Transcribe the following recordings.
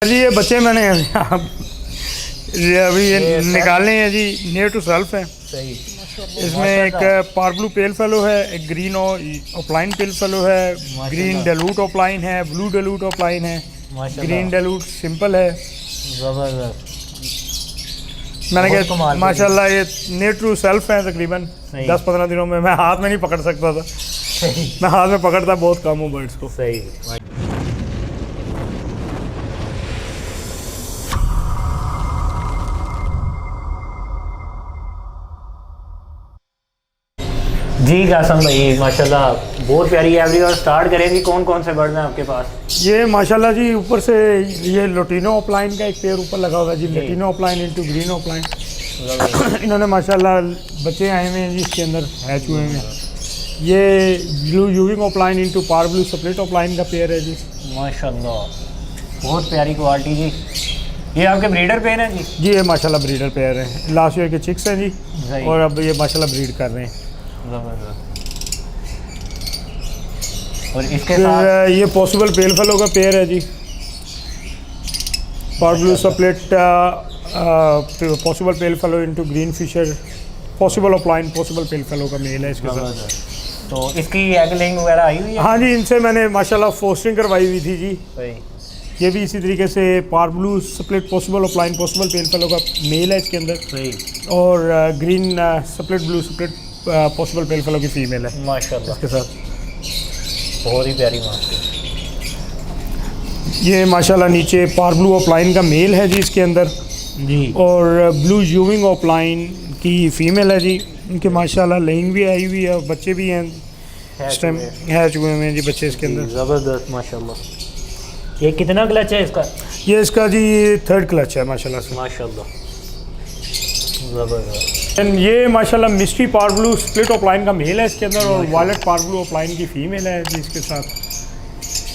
जी ये बच्चे मैंने अभी ये निकालने हैं जी, नियर टू सेल्फ है। सही। इसमें एक पार ब्लू पेल फेलो है, एक ग्रीन ओपलाइन पेल फेलो है, ग्रीन डेलूट ओपलाइन है, ब्लू डेलूट ओपलाइन है, ग्रीन डेलूट सिंपल है। ज़बरदस्त। मैंने कहा माशाल्लाह ये नियर टू सेल्फ है। तकरीबन 10-15 दिनों में मैं हाथ में नहीं पकड़ सकता था, मैं हाथ में पकड़ता बहुत कम हूँ बर्ड्स को। सही। जी कासम भाई माशाल्लाह बहुत प्यारी एवरी। और स्टार्ट करेंगे कौन कौन से बर्ड हैं आपके पास? ये माशाल्लाह जी ऊपर से ये लोटिनो ओपलाइन का एक पेयर ऊपर लगा हुआ है जी, lutino opaline into green opaline. इन्होंने माशाल्लाह बच्चे आए हुए हैं जी, इसके अंदर हैच हुए हैं। ये ब्लू यूविंग ओपलाइन इनटू पार ब्लू स्प्लिट ओपलाइन का पेयर है जी। माशाल्लाह बहुत प्यारी क्वालिटी जी। ये आपके ब्रीडर पेयर हैं जी? जी ये माशाल्लाह ब्रीडर पेयर हैं, लास्ट ईयर के चिक्स हैं जी, और अब ये माशाल्लाह ब्रीड कर रहे हैं। और इसके साथ ये पॉसिबल पेल फेलो का पेयर है जी, parblue split possible pale fallow into green Fischer, possible opaline possible pale fallow का मेल है इसके साथ। तो इसकी एग लेइंग वगैरह आई हुई है? हाँ जी, इनसे मैंने माशाल्लाह फोस्टिंग करवाई हुई थी जी। सही। ये भी इसी तरीके से parblue split possible opaline possible pale fallow का मेल है इसके अंदर। सही। और green split blue split possible pale fallow की फीमेल है माशाल्लाह इसके साथ। बहुत ही प्यारी मास्टर। ये माशाल्लाह नीचे पार ब्लू ओपलाइन का मेल है जी इसके अंदर जी, और ब्लू यूविंग ओपलाइन की फीमेल है जी। इनके माशाल्लाह लेइंग भी आई हुई है और बच्चे भी हैं इस टाइम हैच हुए हैं जी बच्चे इसके अंदर। ज़बरदस्त माशाल्लाह। ये कितना क्लच है इसका? ये इसका जी 3rd क्लच है माशाल्लाह से। माशाल्लाह ज़बरदस्त। ये माशाल्लाह मिस्ट्री पार ब्लू स्प्लिट ओपलाइन का मेल है इसके अंदर, और वायलेट पार ब्लू ओपलाइन की फीमेल है जी इसके साथ।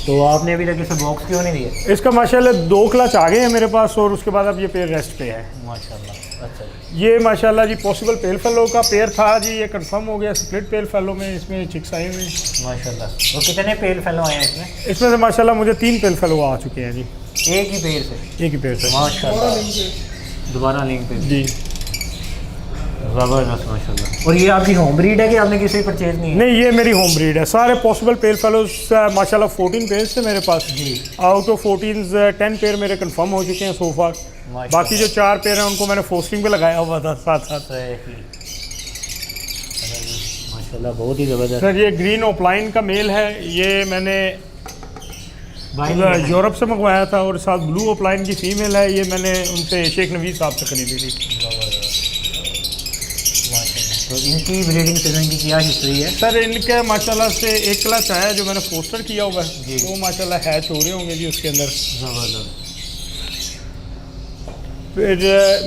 तो आपने अभी तक इसे बॉक्स क्यों नहीं दिया? इसका माशाल्लाह 2 क्लच आ गए हैं मेरे पास, और उसके बाद अब ये पेयर रेस्ट पे है माशाल्लाह। अच्छा जी। ये माशाल्लाह जी पॉसिबल पेल फेलो का पेयर था जी, ये कंफर्म हो गया स्प्लिट पेल फेलो में। इसमें चिक्स आए हुए हैं माशाल्लाह। तो कितने पेल फेलो आए हैं इसमें? इसमें से माशाल्लाह मुझे 3 पेल फेलो आ चुके हैं जी, एक ही पेड़ से? एक ही पेयर से माशाल्लाह। दोबारा लिंक पे जी। ज़बरदस्त माशाल्लाह। और ये आपकी होम ब्रीड है कि आपने किसी परचेज नहीं है? नहीं, ये मेरी होम ब्रीड है। सारे पॉसिबल पेल फेलोज माशाल्लाह 14 पेयर्स थे मेरे पास जी। आउट ऑफ 14 10 पेयर मेरे कंफर्म हो चुके हैं सो फार। बाकी जो 4 पेयर हैं उनको मैंने फोस्टिंग पे लगाया हुआ था साथ साथ। माशाल्लाह बहुत ही ज़बरदस्त। सर ये ग्रीन ओपलाइन का मेल है, ये मैंने यूरोप से मंगवाया था, और साथ ब्लू ओपलाइन की फीमेल है, ये मैंने उनसे शेख नवीद साहब से खरीदी थी। तो इनकी ब्रीडिंग सीजन की क्या हिस्ट्री है? सर इनके माशाल्लाह से 1 क्लच आया जो मैंने पोस्टर किया हुआ है, तो माशाल्लाह हैच हो रहे होंगे जी उसके अंदर। ज़बरदस्त। फिर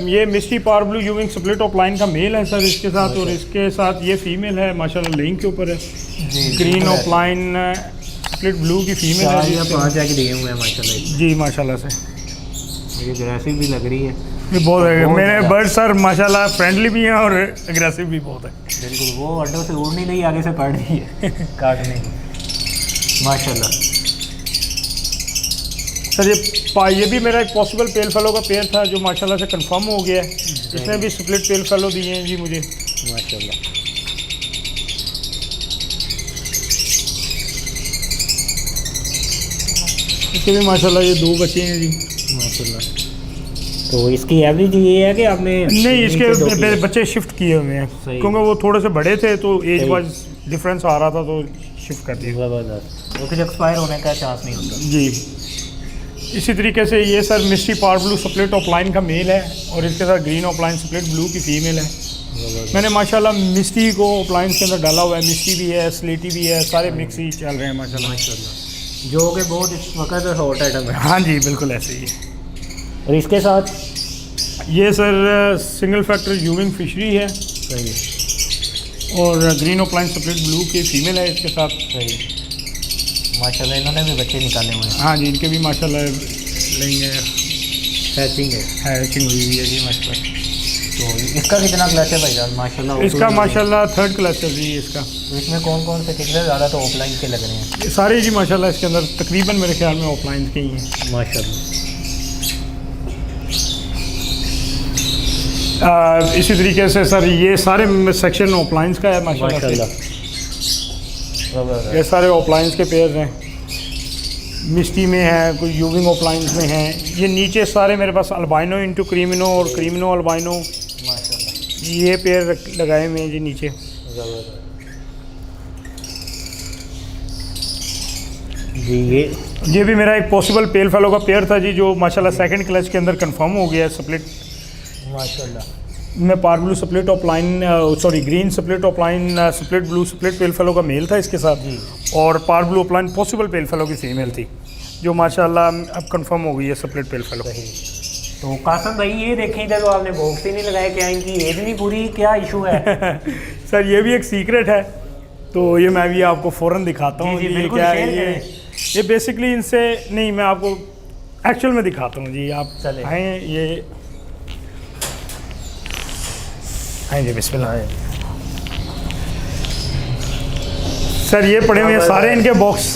ये मिस्ट्री पार ब्लू यूविंग स्प्लिट ओपलाइन का मेल है सर इसके साथ, और इसके साथ ये फीमेल है माशाल्लाह लिंक के ऊपर है। ग्रीन ओपलाइन स्प्लिट ब्लू की फीमेल है जी। 5 एग दिए हुए हैं माशाल्लाह जी माशाल्लाह से। ये अग्रेसिव भी लग रही है। ये बहुत है, मेरे बर्ड सर माशाल्लाह फ्रेंडली भी हैं और एग्रेसिव भी बहुत है। बिल्कुल, वो अड्डों से उड़ नहीं रही, आगे से पड़ रही है काटने की। माशाल्लाह सर ये भी मेरा एक पॉसिबल पेल फेलो का पेयर था जो माशाल्लाह से कंफर्म हो गया है। इसमें भी स्प्लिट पेल फेलो दिए हैं जी मुझे माशाल्लाह। इसके भी माशाल्लाह ये 2 बच्चे हैं जी माशाल्लाह। तो इसकी एवरेज ये है कि आपने नहीं, इसके बच्चे शिफ्ट किए हुए हैं क्योंकि वो थोड़े से बड़े थे तो एज वाइज डिफरेंस आ रहा था तो शिफ्ट कर दिया। ज़बरदस्त। वो कुछ एक्सपायर होने का चांस नहीं होता जी। इसी तरीके से ये सर मिस्ट्री पार ब्लू स्प्लिट ओपलाइन का मेल है, और इसके साथ ग्रीन ओपलाइन स्प्लिट ब्लू की फीमेल है। मैंने माशाल्लाह मिस्ट्री को ओपलाइन के अंदर डाला हुआ है, मिस्ट्री भी है, स्लेटी भी है, सारे मिक्स ही चल रहे हैं माशाल्लाह। जो कि बहुत इस वक्त हॉट आइटम है। हाँ जी बिल्कुल ऐसे ही है। और इसके साथ ये सर सिंगल फैक्टर यूविंग फिशरी है। सही। और ग्रीन ओपलाइन स्प्लिट ब्लू की फीमेल है इसके साथ। सही। माशाल्लाह इन्होंने भी बच्चे निकाले हुए हैं। हाँ जी, इनके भी माशाल्लाह लेंगे हैचिंग है। हैचिंग हुई हुई है जी माशाल्लाह। तो इसका कितना क्लच है भाईजान? माशाल्लाह इसका माशाल्लाह 3rd क्लच है जी इसका। तो इसमें कौन कौन से कितने ज़्यादा तो ऑफलाइन के लग रहे हैं? सारे जी माशाल्लाह इसके अंदर तकरीबन मेरे ख्याल में ऑफलाइन के ही हैं माशाल्लाह। इसी तरीके से सर ये सारे सेक्शन अप्लायंस का है माशाल्लाह माशाल्लाह। ये सारे अप्लायंस के पेयर हैं, मिस्टी में है, कोई यूविंग अप्लायंस में है। ये नीचे सारे मेरे पास अल्बाइनो इंटू क्रीमिनो और क्रीमिनो अल्बाइनो माशाल्लाह। ये पेयर लगाए हुए हैं जी नीचे। जी ये भी मेरा एक पॉसिबल पेल फेलो का पेयर था जी, जो माशाल्लाह सेकंड क्लच के अंदर कंफर्म हो गया है। स्प्लिट माशाल्लाह। में parblue split opaline sorry green split offline split blue split pale fallow का मेल था इसके साथ जी। और parblue opaline possible pale fallow की फीमेल थी, जो माशाल्लाह अब कंफर्म हो गई है स्प्लिट पेल फेलो। तो कासम भाई ये देखें इधर तो आपने बॉक्स ही नहीं लगाया, क्या इनकी एज नहीं पूरी, क्या इशू है? सर ये भी एक सीक्रेट है, तो ये मैं भी आपको फ़ौरन दिखाता हूँ। जी, ये बिल्कुल क्या शेयर है करें। ये बेसिकली इनसे नहीं, मैं आपको एक्चुअल में दिखाता हूँ जी। आप चलें। आए ये आए जी, बिस्मिल्लाह। सर ये पड़े हुए हैं सारे इनके बॉक्स।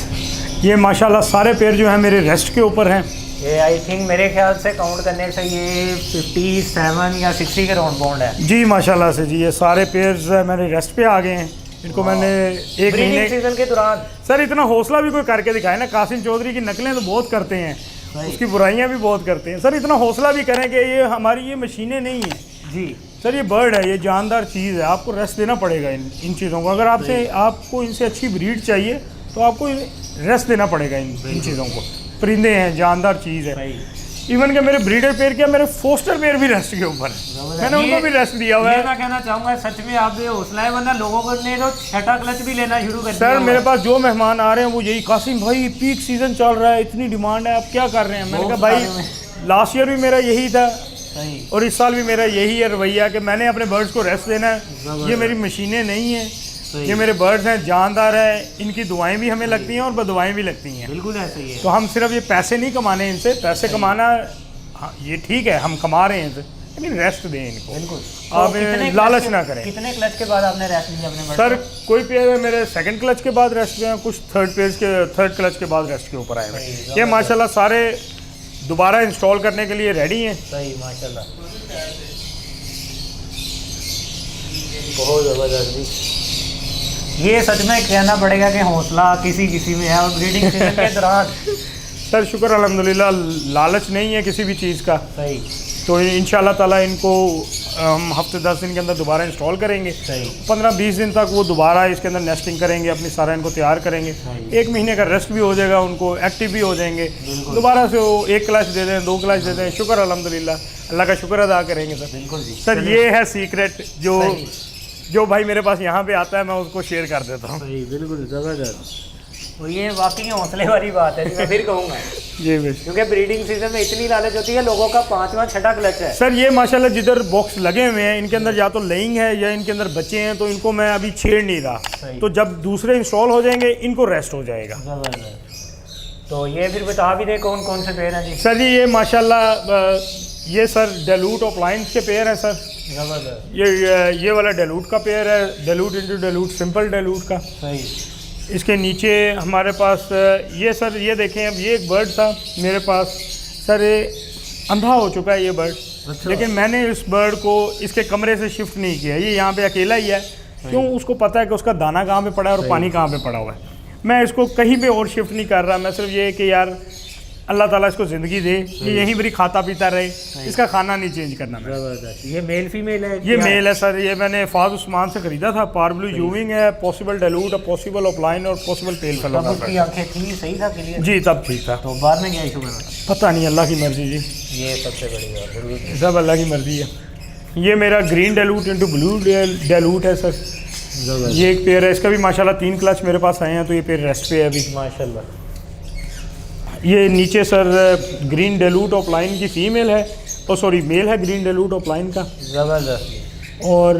ये माशाल्लाह सारे पेयर जो हैं मेरे रेस्ट के ऊपर हैं। ये आई थिंक मेरे ख्याल से काउंट करने से ये 57 या 60 के राउंड बाउंड है जी माशाल्लाह से जी। ये सारे पेयर्स मेरे रेस्ट पे आ गए हैं। इनको मैंने एक ब्रीडिंग महीने सीजन के दौरान। सर इतना हौसला भी कोई करके दिखाए ना। कासिम चौधरी की नकलें तो बहुत करते हैं, उसकी बुराइयां भी बहुत करते हैं। सर इतना हौसला भी करें कि ये हमारी ये मशीनें नहीं हैं जी सर, ये बर्ड है, ये जानदार चीज़ है। आपको रेस्ट देना पड़ेगा इन चीज़ों को। अगर आपको इनसे अच्छी ब्रीड चाहिए तो आपको रेस्ट देना पड़ेगा इन चीज़ों को। परिंदे हैं, जानदार चीज़ है। इवन के मेरे ब्रीडर पेयर क्या, मेरे फोस्टर पेयर भी रेस्ट के ऊपर है, मैंने उनको भी रेस्ट दिया हुआ है। मैं कहना चाहूँगा सच में आप ये हौसला है, वरना लोगों को ने तो छठा क्लच भी लेना शुरू कर दिया। सर मेरे पास जो मेहमान आ रहे हैं वो यही, कासिम भाई पीक सीजन चल रहा है, इतनी डिमांड है, आप क्या कर रहे हैं? मैंने कहा भाई लास्ट ईयर भी मेरा यही था और इस साल भी मेरा यही है रवैया कि मैंने अपने बर्ड्स को रेस्ट देना है। ये मेरी मशीनें नहीं हैं, ये मेरे बर्ड्स हैं, जानदार है। इनकी दुआएं भी हमें लगती हैं और बदुआएं भी लगती हैं। बिल्कुल ऐसे ही है। तो हम सिर्फ ये पैसे नहीं कमाने इनसे, पैसे कमाना हाँ ये ठीक है, हम कमा रहे हैं इनसे, लेकिन रेस्ट दें इनको। बिल्कुल। आप लालच ना करें। कितने क्लच के बाद आपने रेस्ट लिया अपने? सर कोई पेयर मेरे सेकंड क्लच के बाद रेस्ट पे हैं, कुछ थर्ड क्लच के बाद रेस्ट के ऊपर आए हैं। ये माशाल्लाह सारे दोबारा इंस्टॉल करने के लिए रेडी हैं। सही माशाल्लाह, बहुत ज़बरदस्त जी। ये सच में कहना पड़ेगा कि हौसला किसी में है। और ब्रीडिंग सीजन के दौरान सर शुक्र अल्हम्दुलिल्लाह, लालच नहीं है किसी भी चीज़ का। सही। तो इंशाल्लाह ताला इनको हम हफ्ते 10 दिन के अंदर दोबारा इंस्टॉल करेंगे। सही। 15-20 दिन तक वो दोबारा इसके अंदर नेस्टिंग करेंगे, अपनी सारा इनको तैयार करेंगे। एक महीने का रेस्ट भी हो जाएगा, उनको एक्टिव भी हो जाएंगे। दोबारा से वो 1 क्लच दे दें, 2 क्लच दे दें, शुक्र अल्हम्दुलिल्लाह, अल्लाह का शुक्र अदा करेंगे सर। बिल्कुल जी। सर ये है सीक्रेट जो भाई मेरे पास यहाँ पे आता है, मैं उसको शेयर कर देता हूँ। सही, बिल्कुल ज़बरदस्त। और ये वाकई हौसले वाली बात है, मैं फिर कहूँगा, जी बिल्कुल। क्योंकि ब्रीडिंग सीजन में इतनी लालच होती है, लोगों का 5वां छठा क्लच है। सर ये माशाल्लाह जिधर बॉक्स लगे हुए हैं इनके अंदर या तो लेइंग है या इनके अंदर बच्चे हैं, तो इनको मैं अभी छेड़ नहीं रहा। तो जब दूसरे इंस्टॉल हो जाएंगे इनको रेस्ट हो जाएगा। तो ये फिर बता भी दे कौन कौन से पेयर हैं जी? सर जी ये माशाल्लाह ये सर डेलूट ऑफलाइंस के पेयर हैं सर। ज़बरदस्त। ये वाला डेलूट का पेयर है, डेलूट इंटू डेलूट, सिंपल डेलूट का। सही। इसके नीचे हमारे पास ये सर ये देखें, अब ये एक बर्ड था मेरे पास सर, ये अंधा हो चुका है ये बर्ड। अच्छा। लेकिन मैंने इस बर्ड को इसके कमरे से शिफ्ट नहीं किया, ये यहाँ पे अकेला ही है। क्यों? उसको पता है कि उसका दाना कहाँ पे पड़ा है और पानी कहाँ पे पड़ा हुआ है। मैं इसको कहीं पे और शिफ्ट नहीं कर रहा, मैं सिर्फ ये कि यार अल्लाह ताला इसको ज़िंदगी दे, ये यहीं पर खाता पीता रहे, इसका खाना नहीं चेंज करना। ज़बरदस्त। ये मेल फीमेल है? ये मेल है सर। ये मैंने फाज उस्मान से ख़रीदा था। पार ब्लू यूविंग है, पॉसिबल डेलूट, पॉसिबल ऑफलाइन और पॉसिबल पेल फेलो। तब उसकी आंखें थी, सही था क्लियर? जी तब ठीक था। तो बाद में क्या इशू बना? पता नहीं, अल्लाह की मर्जी जी, ये सबसे बड़ी बात है, सब अल्लाह की मर्जी है। ये मेरा ग्रीन डेलूट इंटू ब्लू डेलूट है सर। ये एक पेयर है, इसका भी माशाल्लाह 3 क्लच मेरे पास आए हैं, तो ये पेयर रेस्ट पे है अभी माशाल्लाह। ये नीचे सर ग्रीन डेलूट ऑफलाइन की फ़ीमेल है, तो सॉरी मेल है ग्रीन डेलूट ऑफलाइन का। ज़बरदस्त। और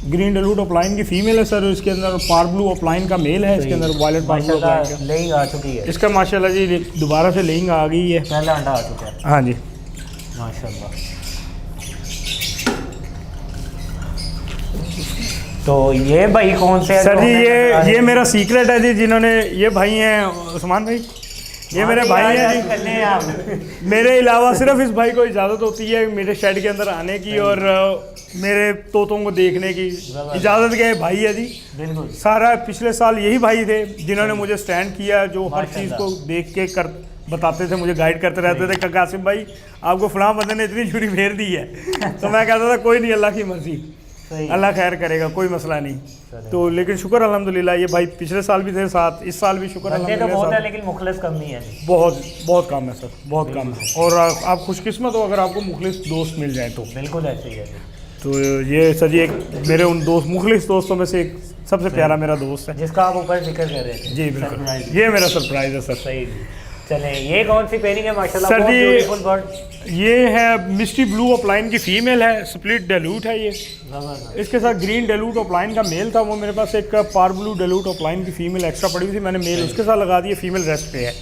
ग्रीन डेलूट ऑफलाइन की फ़ीमेल है सर। इसके अंदर पार ब्लू ऑफलाइन का मेल है, इसके अंदर वायलेट पार ब्लू ऑफलाइन का। लेइंग आ चुकी है इसका माशाल्लाह जी दोबारा से लेइंग आ गई है, पहला अंडा आ चुका है। हाँ जी माशाल्लाह। तो ये भाई कौन से सर जी? ये मेरा सीक्रेट है जी, जिन्होंने ये भाई हैं उस्मान भाई, ये मेरे भाई हैं जी। करने हैं आप। मेरे अलावा सिर्फ इस भाई को इजाज़त होती है मेरे शेड के अंदर आने की और मेरे तोतों को देखने की इजाज़त के भाई है जी। बिल्कुल। सारा पिछले साल यही भाई थे जिन्होंने मुझे स्टैंड किया, जो हर चीज़ को देख के कर बताते थे, मुझे गाइड करते रहते थे। कासिम भाई आपको फलां बंदे ने इतनी छुरी फेर दी है तो मैं कहता था कोई नहीं, अल्लाह की मर्जी, अल्लाह खैर करेगा, कोई मसला नहीं। तो लेकिन शुक्र अल्हम्दुलिल्लाह, ये भाई पिछले साल भी थे साथ, इस साल भी शुक्र बंदे तो बहुत अल्हम्दुलिल्लाह है लेकिन मुखलिस कम नहीं है जी। बहुत बहुत कम है सर, बहुत कम है। और आप खुशकिस्मत हो अगर आपको मुखलिस दोस्त मिल जाए तो। बिल्कुल ऐसे ही है जी। तो ये सर जी एक मेरे उन मुखलिस दोस्तों में से एक सबसे प्यारा मेरा दोस्त है जिसका आप ऊपर जिक्र कर रहे थे। जी बिल्कुल, Surprise। ये मेरा सरप्राइज है सर। सही जी। चलें, ये कौन सी पेयरिंग है माशाल्लाह, सर बहुत जी, ब्यूटीफुल बर्ड। ये है मिस्टी ब्लू ऑफलाइन की फीमेल है, स्प्लिट डेलूट है ये। इसके साथ ग्रीन डेलूट ऑफलाइन का मेल था, वो मेरे पास एक पार ब्लू डेलूट ऑफलाइन की फीमेल एक्स्ट्रा पड़ी हुई थी, मैंने मेल उसके साथ लगा दिया, फीमेल रेस्ट पे है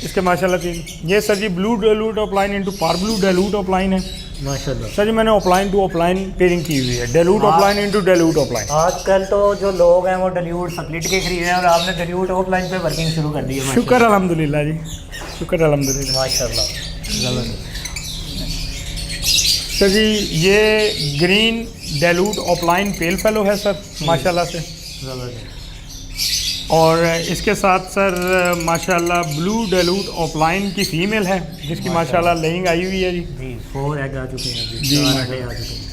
इसके माशाल्लाह तीन। ये सर जी ब्लू डेलूट ऑफलाइन इंटू पार ब्लू डेलूट ऑफलाइन है माशाल्लाह। सर जी। मैंने ऑफलाइन टू ऑफलाइन पेयरिंग की हुई है, डेलूट ऑफलाइन इंटू डेलूट ऑफलाइन। आजकल तो जो लोग हैं वो डल्यूट स्प्लिट के खरीद रहे हैं और आपने डल्यूट ऑफलाइन पे वर्किंग शुरू कर दी है। शुक्र अल्हम्दुलिल्लाह जी, शुक्र अल्हम्दुलिल्लाह माशाल्लाह। सर जी ये ग्रीन डेलूट ऑफलाइन पेल फेलो है सर माशाल्लाह से। और इसके साथ सर माशाल्लाह ब्लू डेलूट ऑफलाइन की फीमेल है जिसकी माशाल्लाह लेइंग आई हुई है जी। जी 4 एग आ चुके हैं जी, 4 अंडे आ चुके हैं।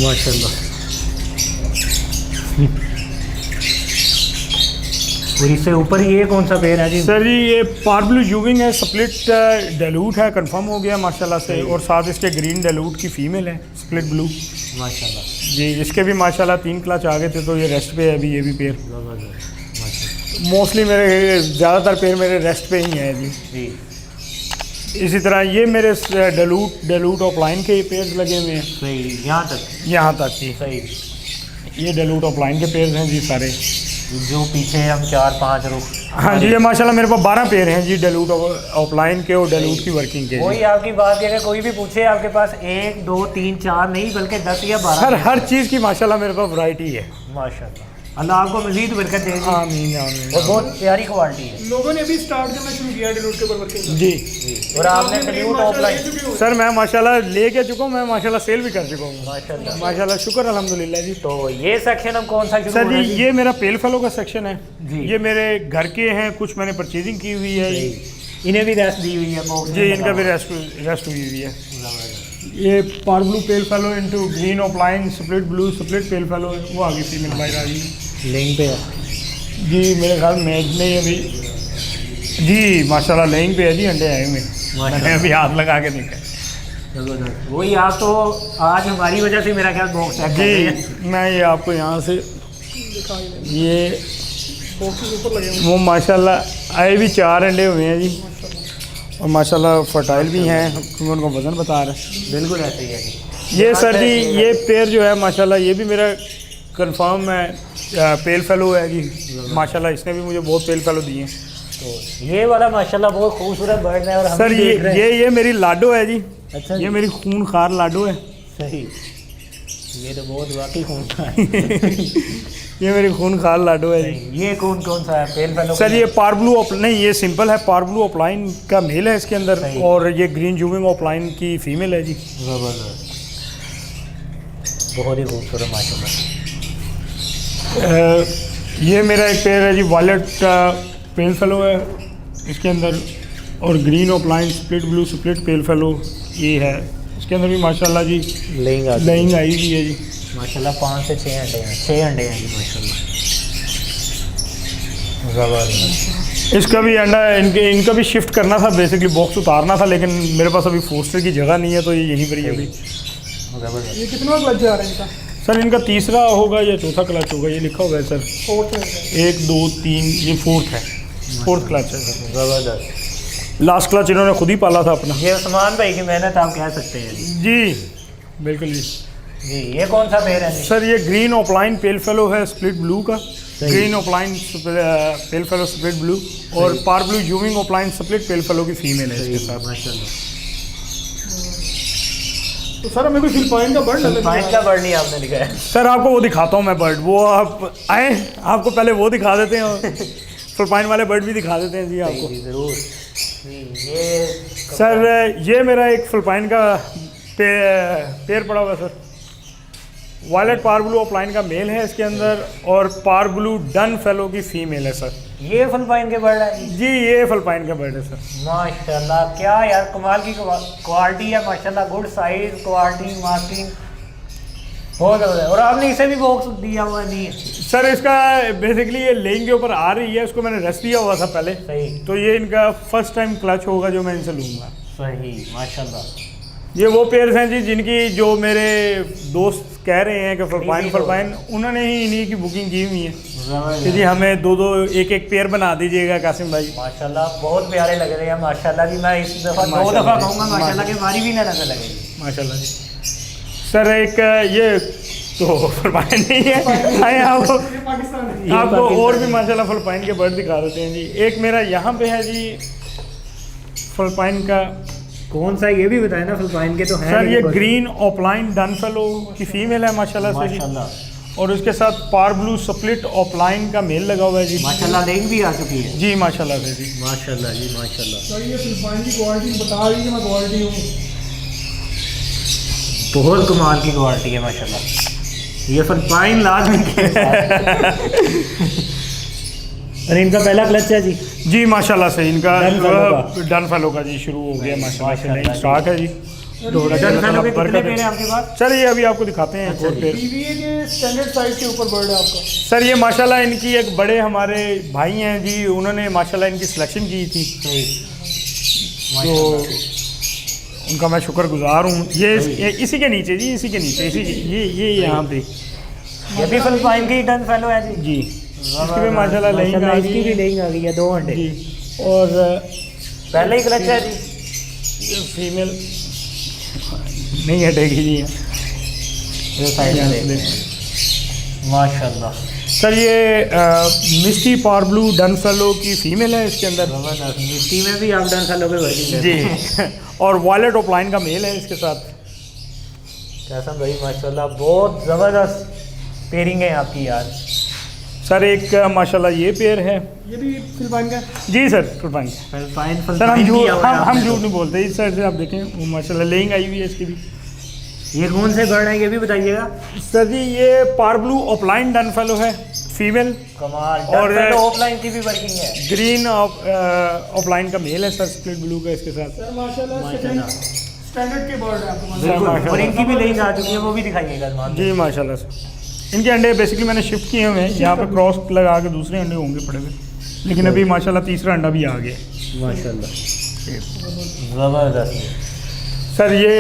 माशाल्लाह। और इससे ऊपर ये कौन सा पेड़ है जी? सर जी ये पार ब्लू यूविंग है, स्प्लिट डेलूट है, कंफर्म हो गया माशाल्लाह से। और साथ इसके ग्रीन डेलूट की फीमेल है स्प्लिट ब्लू माशाल्लाह। जी। इसके भी माशाल्लाह 3 क्लच आ गए थे तो ये रेस्ट पे है अभी, ये भी पेड़ माशाल्लाह। मोस्टली मेरे ज़्यादातर पेड़ मेरे रेस्ट पे ही हैं जी। जी इसी तरह ये मेरे डेलूट ऑफलाइन के पेड़ लगे हुए हैं सही, यहाँ तक जी। सही। ये डेलूट ऑफलाइन के पेड़ हैं जी सारे। जो पीछे हम 4-5 रुख। हाँ जी, ये माशाल्लाह मेरे पास 12 पेड़ हैं जी डेलूट ऑफलाइन के और डेलूट की वर्किंग के। वही आपकी बात है कि कोई भी पूछे आपके पास 1 2 3 4 नहीं बल्कि 10 या 12 हर चीज़ की माशाल्लाह मेरे पास वैरायटी है। माशाल्लाह। अल्लाह आपको मजीद बरकत दे। आमीन आमीन। और बहुत प्यारी क्वालिटी है। लोगों ने अभी स्टार्ट करना शुरू किया डेलूट के ऊपर वर्किंग। जी और आपने डल्यूट ऑफलाइन सर मैं माशाल्लाह लेके चुका हूँ, मैं माशाल्लाह सेल भी कर चुका हूँ माशाल्लाह। माशाल्लाह, शुक्र अल्हम्दुलिल्लाह जी। तो ये सेक्शन हम कौन सा शुरू सर हो रहा जी है ये मेरा पेल फेलो का सेक्शन है जी। ये मेरे घर के हैं, कुछ मैंने परचेजिंग की हुई है। इन्हें भी रेस्ट दी हुई है बॉक्स जी इनका भी रेस्ट हुई हुई है। ये parblue pale fallow into green opaline split blue split pale fallow है, वो आगे फीमेल बाहर आ गई लिंक पे जी। मेरे ख्याल मैच नहीं अभी जी माशाल्लाह लेइंग पे है जी, अंडे आए हुए, मैंने अभी हाथ लगा के देखा। वही आप तो आज हमारी वजह से मेरा ख्याल बॉक्स चेक कर रहे हैं। जी मैं ये आपको यहाँ से ये ऊपर लगे वो माशाल्लाह आए भी 4 अंडे हुए हैं जी और माशाल्लाह फर्टाइल भी हैं, मैं उनको वज़न बता रहा है। बिल्कुल ऐसे ही है जी। ये सर जी ये पेड़ जो है माशाल्लाह ये भी मेरा कंफर्म है पेल फेलो है जी माशाल्लाह, इसने भी मुझे बहुत पेल फेलो दिए हैं। तो ये वाला माशाल्लाह बहुत खूबसूरत बर्ड है और हम सर भी देख रहे हैं। ये मेरी लाडो है जी। अच्छा ये जी। मेरी खूनखार लाडो है। सही, ये तो बहुत वाकई खून है। ये मेरी खूनखार लाडो है जी। ये कौन सा है पेल फेलो? सर ये पार ब्लू नहीं ये सिंपल है, पार ब्लू ऑफलाइन का मेल है इसके अंदर सही। और ये ग्रीन जूमिंग ऑफलाइन की फीमेल है जी। जबरदस्त, बहुत ही खूबसूरत माशाल्लाह। ये मेरा एक पेड़ है जी वायलेट पेल फेलो है इसके अंदर और green opaline split blue split pale fellow ये है इसके अंदर भी माशाल्लाह जी लेइंग लेइंग आई हुई है जी माशाल्लाह। 5 से 6 अंडे हैं, 6 अंडे हैं जी माशाल्लाह। जबरदस्त। इसका भी अंडा इनका भी शिफ्ट करना था, बेसिकली बॉक्स उतारना था लेकिन मेरे पास अभी फोस्टर की जगह नहीं है तो ये यहीं पर ही अभी। जबरदस्त। ये कितना क्लच जा रहा है इनका? सर इनका तीसरा होगा या चौथा क्लच होगा, ये लिखा हुआ है सर। फोर्थ में 1 2 3 ये फोर्थ है, फोर्थ क्लच है सर। जबरदस्त। लास्ट क्लच इन्होंने खुद ही पाला था अपना। ये उस्मान भाई की मेहनत आप कह सकते हैं जी। जी बिल्कुल जी। जी ये कौन सा पेड़ है जी? सर ये ग्रीन ऑफलाइन पेल फेलो है स्प्लिट ब्लू का, ग्रीन ऑफलाइन पेल फेलो स्प्लिट ब्लू और पार blue यूविंग offline split pale fallow की फीमेल है इसके साथ। माशाल्लाह। तो सर हमें कोई फिलिपाइन का बर्ड लग फाइन का बर्ड नहीं आपने दिखाया। सर आपको वो दिखाता हूँ मैं बर्ड, वो आप आए आपको पहले वो दिखा देते हैं और फिलिपाइन वाले बर्ड भी दिखा देते हैं जी आपको। जी ज़रूर जी। ये सर ये मेरा एक फिलिपाइन का पेयर पड़ा हुआ है सर। वायलेट पार ब्लू ऑफलाइन का मेल है इसके अंदर और पार ब्लू डन फेलो की फीमेल है सर। ये फिलिपाइन के बर्ड है जी ये फिलिपाइन का बर्ड है सर। माशाल्लाह, क्या यार कमाल की क्वालिटी है माशाल्लाह, गुड साइज, क्वालिटी, मार्किंग बहुत ज़्यादा है। और आपने इसे भी बॉक्स दिया हुआ नहीं है? सर इसका बेसिकली ये लेइंग के ऊपर आ रही है, इसको मैंने रेस्ट दिया हुआ था पहले, सही तो ये इनका फर्स्ट टाइम क्लच होगा जो मैं इनसे लूँगा। सही माशाल्लाह। ये वो पेयर्स हैं जी जिनकी जो मेरे दोस्त कह रहे हैं कि फिलिपाइन उन्होंने ही इन्हीं की बुकिंग की हुई है कि जी हमें दो एक पेयर बना दीजिएगा कासिम भाई। माशाल्लाह बहुत प्यारे लग रहे हैं माशाल्लाह जी। मैं इस दफ़ा 2 दफ़ा कहूँगा माशाल्लाह कि हमारी भी ना नजर लगेगी माशाल्लाह जी। सर एक ये तो फिलिपाइन नहीं है, आए आपको पाकिस्तान है। आपको और भी माशाल्लाह फिलिपाइन के बर्ड दिखा देते हैं जी। एक मेरा यहाँ पे है जी फिलिपाइन का, कौन सा ये भी बताए ना, फिलिपाइन के तो हैं। सर ये ग्रीन ऑफलाइन डनफेलो की फीमेल है माशाल्लाह से जी, माशाल्लाह और उसके साथ पार ब्लू स्प्लिट ऑफलाइन का मेल लगा हुआ है जी। माशाल्लाह लेंग भी आ चुकी है जी माशाल्लाह से जी। माशाल्लाह जी माशाल्लाह। सर ये फिलिपाइन की क्वालिटी बता रही है, मैं क्वालिटी हूँ। बहुत कमाल की क्वालिटी है माशाल्लाह। ये फिलिपाइन लाजमी और इनका पहला क्लच है जी। जी माशाल्लाह से इनका डन फेलो का। डन फेलो का जी शुरू हो गया माशाल्लाह से, स्टार्ट है जी। डन फेलो के कितने पेड़ हैं आपके पास? सर ये अभी आपको दिखाते हैं एक और पेयर। टीवीए के स्टैंडर्ड साइज के ऊपर बर्ड है आपका। सर ये माशाल्लाह इनकी एक बड़े हमारे भाई हैं जी, उन्होंने माशाल्लाह इनकी सिलेक्शन की थी, तो उनका मैं शुक्रगुजार हूँ। ये इसी के नीचे जी, इसी के नीचे, इसी ये यहाँ पे ये भी फिलिपाइन की डन फेलो है जी। जी। इसकी भी माशाल्लाह लेंग आ इसकी भी गई लेंग आ गई है 2 अंडे जी। और पहले ही क्लच है जी। फीमेल नहीं हटेगी जी। ये साइड में देखते हैं। माशाल्लाह सर ये मिस्टी पार ब्लू डन फेलो की फीमेल है इसके अंदर जबरदस्त। मिट्टी में भी आप डन फेलो पे वर्किंग जी, और वायलेट ऑफलाइन का मेल है इसके साथ। कैसा भाई माशाल्लाह, बहुत ज़बरदस्त पेयरिंग है आपकी यार। सर एक माशाल्लाह ये पेयर है ये भी फिलिपाइन का है। जी सर फिलिपाइन। फिलिपाइन सर हम फिलिपाइन झूठ किया हुआ है हम आपने झूठ तो। नहीं बोलते, इस साइड से आप देखें वो माशाल्लाह लेंग आई हुई है इसकी भी। ये कौन से बर्ड है ये भी बताइएगा। सर जी ये parblue offline done fellow है फीमेल, कमाल। और और ऑफलाइन की भी वर्किंग है। ग्रीन ऑफलाइन का मेल है सर, स्प्लिट ब्लू का इसके साथ। सर माशाल्लाह माशाल्लाह स्टैंडर्ड के बर्ड है आपके पास। बिल्कुल। माशाल्लाह। और इनकी भी लेंग आ चुकी है, वो भी दिखाइएगा जनाब। जी माशाल्लाह सर। इनके अंडे बेसिकली मैंने शिफ्ट किए हुए हैं, यहाँ पे क्रॉस लगा के दूसरे अंडे होंगे पड़े हुए, लेकिन अभी माशाल्लाह तीसरा अंडा भी आ गया। माशाल्लाह ज़बरदस्त। सर ये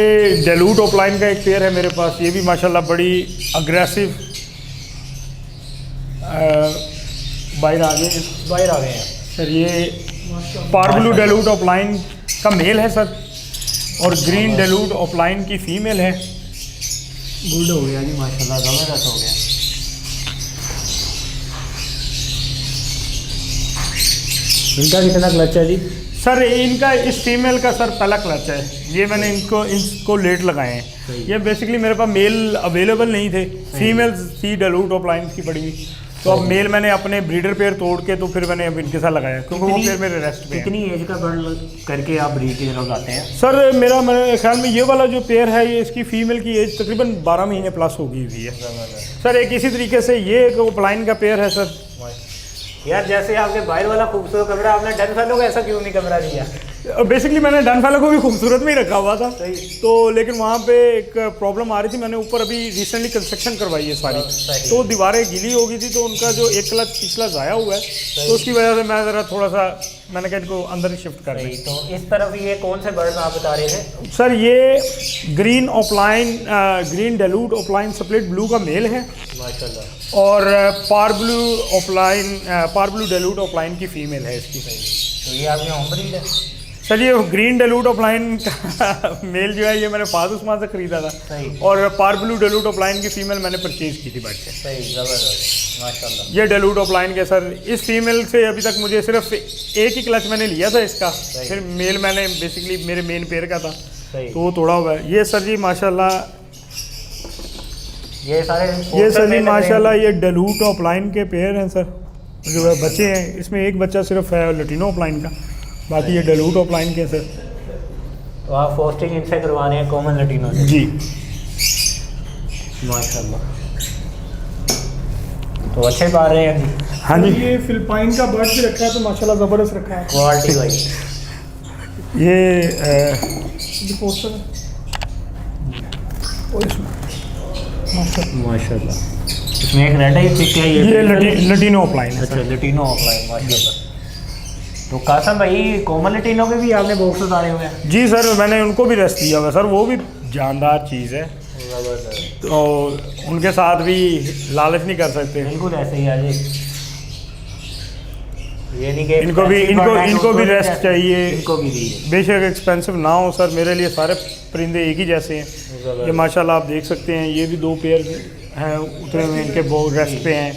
डेलूट ऑफलाइन का एक पेयर है मेरे पास, ये भी माशाल्लाह बड़ी अग्रेसिव बाहर आ गए हैं। सर ये पार ब्लू डेलूट ऑफलाइन का मेल है सर, और ग्रीन डेलूट ऑफलाइन की फीमेल है। गुड हो गया जी माशाल्लाह, ज़बरदस्त हो गया। इनका कितना क्लच है जी? सर इनका इस फीमेल का सर पहला क्लच है, ये मैंने इसको लेट लगाए हैं। ये बेसिकली मेरे पास मेल अवेलेबल नहीं थे, फीमेल थी डेलूट ऑफलाइन की पड़ी हुई, तो अब मेल मैंने अपने ब्रीडर पेयर तोड़ के तो फिर मैंने अब इनके साथ लगाया, क्योंकि वो पेयर मेरे रेस्ट पे है। कितनी एज का बर्ड करके आप ब्रीड की तरफ लाते हैं? सर मेरे ख्याल में ये वाला जो पेयर है ये इसकी फीमेल की एज तकरीबन 12 महीने प्लस हो गई हुई है सर। एक इसी तरीके से ये एक ऑफलाइन का पेयर है सर। यार जैसे आपके बाहर वाला खूबसूरत कमरा, आपने डन फेलो का ऐसा क्यों नहीं कमरा दिया? बेसिकली मैंने डन फेलो को भी खूबसूरत में ही रखा हुआ था, सही। तो लेकिन वहाँ पे एक प्रॉब्लम आ रही थी, मैंने ऊपर अभी रिसेंटली कंस्ट्रक्शन करवाई है सारी, सही। तो दीवारें गीली हो गई थी, तो उनका जो एक क्लच पिछला ज़ाया हुआ है, तो उसकी वजह से मैं ज़रा थोड़ा सा मैंने कहा इनको अंदर ही शिफ्ट कर सही। तो इस तरफ ये कौन से बर्ड आप बता रहे थे? सर ये green opaline green dilute opaline split blue का मेल है, माशाल्लाह। और पार ब्लू डेलूट ऑफलाइन की फीमेल है इसकी। तो ये आपने होम ब्रीड है? सर ये ग्रीन डेलूट ऑफलाइन का मेल जो है ये मैंने फाद उस्मान से ख़रीदा था, सही। और पार ब्लू डेलूट ऑफलाइन की फ़ीमेल मैंने परचेज़ की थी बर्ड से। सही, ज़बरदस्त माशाल्लाह। ये डेलूट ऑफलाइन के सर, इस फीमेल से अभी तक मुझे सिर्फ एक ही क्लच मैंने लिया था इसका, फिर मेल मैंने बेसिकली मेरे मेन पेयर का था, सही। तो वो तोड़ा हुआ है। ये सर जी माशाल्लाह, ये सारे ये सर जी माशाल्लाह ये डलूट ऑफलाइन के पेयर हैं सर, जो है बच्चे हैं। इसमें एक बच्चा सिर्फ है लटीनो ऑफलाइन का, बाकी ये डलूट ऑफलाइन के हैं सर। तो आप फोस्टिंग इनसे करवाने हैं कॉमन लटीनो से? जी माशाल्लाह, तो अच्छे पा रहे हैं जी। हाँ जी। ये फिलिपाइन का बर्ड भी रखा है तो माशाल्लाह ज़बरदस्त रखा है। क्वालिटी भाई, ये पोस्टर है और इसमें माशाल्लाह इसमें एक रेड आई पिक है, ये लटीनो ऑफलाइन है अच्छा सर। लटीनो ऑफलाइन माशाल्लाह। तो कासम भाई कॉमन लटीनो के भी आपने बॉक्स उतारे हुए हैं? जी सर, मैंने उनको भी रेस्ट दिया हुआ है सर, वो भी जानदार चीज़ है, तो उनके साथ भी लालच नहीं कर सकते। बिल्कुल ऐसे ही है जी। ये नहीं कि इनको भी रेस्ट चाहिए, इनको भी दीजिए। बेशक एक्सपेंसिव ना हो सर, मेरे लिए सारे परिंदे एक ही जैसे हैं। ये माशाल्लाह आप देख सकते हैं, ये भी 2 पेयर हैं उतरे हुए, इनके रेस्ट पे हैं,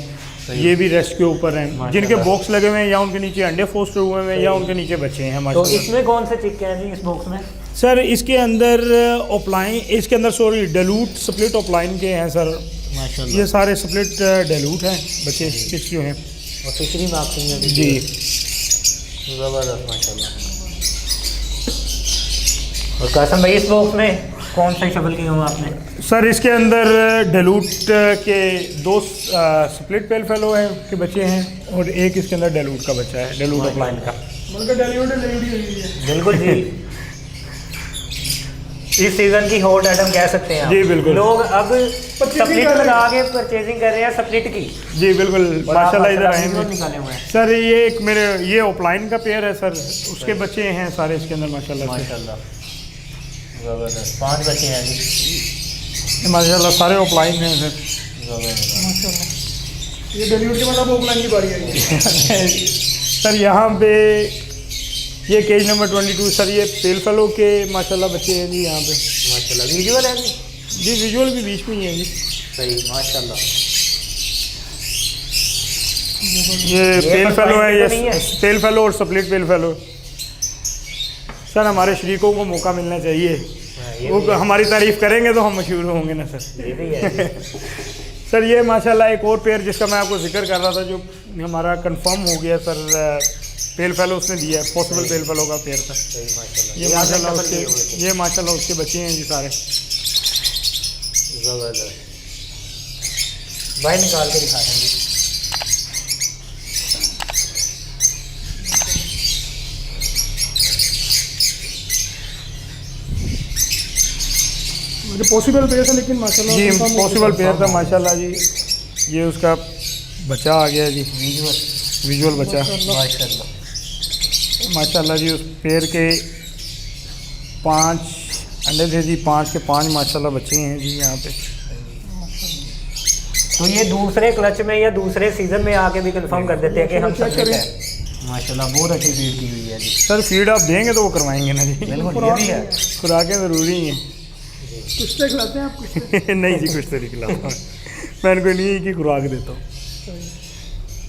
ये भी रेस्ट के ऊपर हैं। जिनके बॉक्स लगे हुए हैं या उनके नीचे अंडे फोस्टर हुए हैं या उनके नीचे बच्चे हैं तो माशाल्लाह। इसमें कौन से चिक्के हैं जी इस बॉक्स में? सर इसके अंदर ऑफलाइन, इसके अंदर सॉरी डलूट स्प्लिट ऑफलाइन के हैं सर, माशाल्लाह। ये सारे स्प्लिट डलूट हैं बच्चे चिक्स जो हैं। और फिशरी मार्किंग में भी जी ज़बरदस्त माशाल्लाह। और कासम भाई इस बॉक्स में कौन सा शफल किए हुए आपने? सर इसके अंदर डलूट के 2 स्प्लिट पेल फेलो हैं के बच्चे हैं और एक इसके अंदर डलूट का बच्चा है, डलूट ऑफलाइन का। मतलब डेलीवर्ड लेडी हुई है। बिल्कुल जी। इस सीजन की हॉट आइटम कह सकते हैं आप। जी, बिल्कुल। लोग अब Purchasing स्प्लिट कर रहे हैं। लगा के परचेजिंग कर रहे हैं स्प्लिट की। जी बिल्कुल और आप माशाल्लाह इधर आए माशाल्लाह हैं निकाले हुए हैं सर। ये एक मेरे ये ऑफलाइन का पेयर है सर, उसके बच्चे हैं सारे इसके अंदर माशाल्लाह से। माशाल्लाह ज़बरदस्त। 5 बच्चे हैं जी, ये माशाल्लाह सारे ऑफलाइन हैं सर। ज़बरदस्त। माशाल्लाह ये डेलीवर्ड के बाद अब ऑफलाइन की बारी आई है। सर यहाँ पे ये केज नंबर 22 सर, ये पेल फेलो के माशाल्लाह बच्चे हैं जी यहाँ पे। माशाल्लाह विजुअल है जी? जी विजुअल भी बीच में ही है जी। सही माशाल्लाह। ये पेल फेलो है, तो नहीं ये है? पेल फेलो और स्प्लिट पेल फेलो। सर हमारे शरीकों को मौका मिलना चाहिए, ये वो भी है। हमारी तारीफ करेंगे तो हम मशहूर होंगे ना सर। ये भी है। सर ये माशाल्लाह एक और पेयर जिसका मैं आपको जिक्र कर रहा था, जो हमारा कंफर्म हो गया सर, पेल फेलो उसने दिया है, पॉसिबल पेल फेलो का पेयर था सही माशाल्लाह। ये माशाल्लाह आपने उसके, शफल किए हुए थे। ये माशाल्लाह उसके बच्चे हैं जी सारे। ज़बरदस्त। भाई निकाल के दिखा देंगे। मुझे पॉसिबल पेयर था लेकिन माशाल्लाह जी confirm हो पॉसिबल चुका। पेयर था माशाल्लाह जी। ये उसका बच्चा आ गया जी, विजुअल बच्चा माशाल्लाह। माशाल्लाह जी। उस पेयर के 5 अंडे थे जी, 5 के 5 माशाल्लाह बच्चे हैं जी यहाँ पे। तो ये दूसरे क्लच में या दूसरे सीजन में आके भी कंफर्म कर देते हैं कि हम चेक सक्सेस करें। हैं। माशाल्लाह बहुत अच्छी फीड की हुई है जी। सर फीड आप देंगे तो वो करवाएंगे ना जी, बिल्कुल ये भी है। खुराकें ज़रूरी हैं। कुछ तो खिलाते हैं आप कुछ। नहीं जी कुछ तो नहीं खिलाता मैं, मैं इनको नहीं की खुराक देता हूँ।